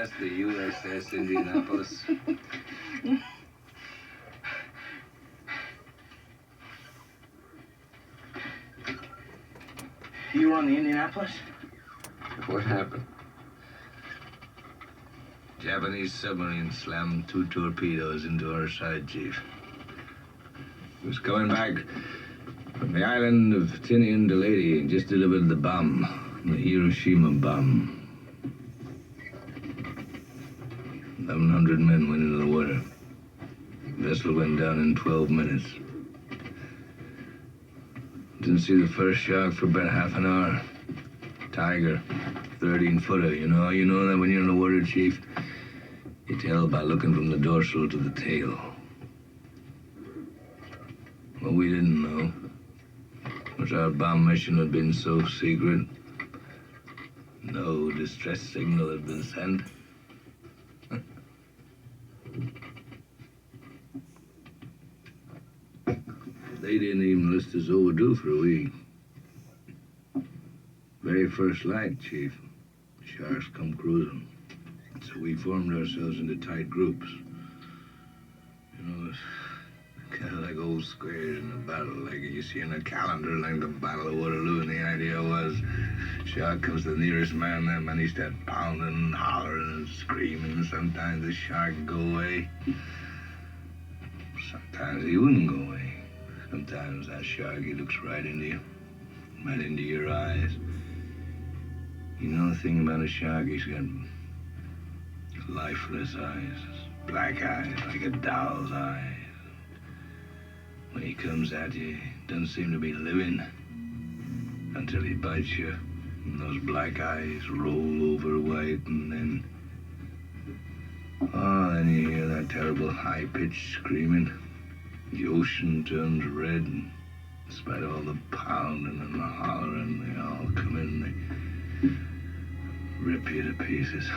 That's the USS Indianapolis. You were on the Indianapolis? What happened? Japanese submarine slammed 2 torpedoes into our side, Chief. It was coming back from the island of Tinian to Lady and just delivered the bomb, the Hiroshima bomb. 1,100 men went into the water. The vessel went down in 12 minutes. Didn't see the first shark for about half an hour. Tiger, 13-footer, you know that when you're in the water, Chief? You tell by looking from the dorsal to the tail. What we didn't know was our bomb mission had been so secret. No distress signal had been sent. They didn't even list us overdue for a week. Very first light, Chief. Sharks come cruising. So we formed ourselves into tight groups. You know, kind of like old squares in a battle, like you see in a calendar, like the Battle of Waterloo. And the idea was, shark comes to the nearest man, that man he starts pounding and hollering and screaming. Sometimes the shark would go away. Sometimes he wouldn't go away. Sometimes that shark, he looks right into you, right into your eyes. You know the thing about a shark, he's got lifeless eyes, black eyes, like a doll's eyes. When he comes at you, he doesn't seem to be living until he bites you. And those black eyes roll over white, and then you hear that terrible high-pitched screaming. The ocean turns red, and in spite of all the pounding and the hollering, they all come in, they rip you to pieces.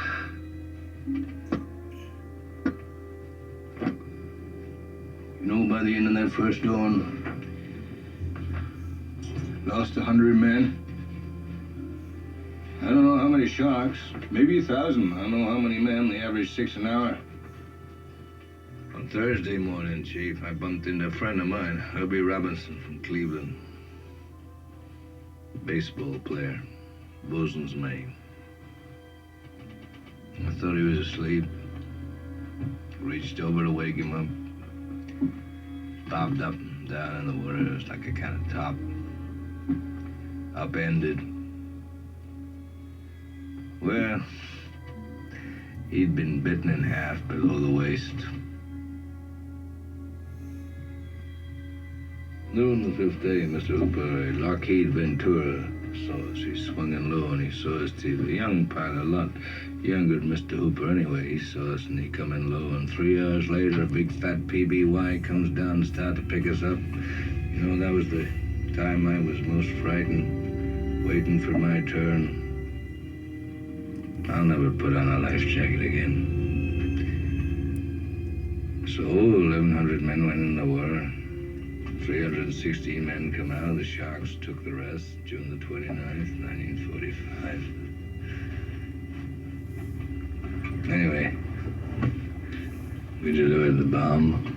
You know, by the end of that first dawn, lost 100 men. I don't know how many sharks, maybe 1,000. I don't know how many men, they average 6 an hour. On Thursday morning, Chief, I bumped into a friend of mine, Herbie Robinson from Cleveland. Baseball player, bosun's mate. I thought he was asleep. Reached over to wake him up. Bobbed up and down in the water. It was like a kind of top. Upended. Well, he'd been bitten in half below the waist. Noon the 5th day, Mr. Hooper, Lockheed Ventura saw us. He swung in low and he saw us too. A young pilot, a lot younger than Mr. Hooper anyway. He saw us and he come in low, and 3 hours later, a big fat PBY comes down and started to pick us up. You know, that was the time I was most frightened, waiting for my turn. I'll never put on a life jacket again. So 1,100 men went in the water. 316 men come out. The sharks took the rest. June the 29th, 1945. Anyway, we delivered the bomb.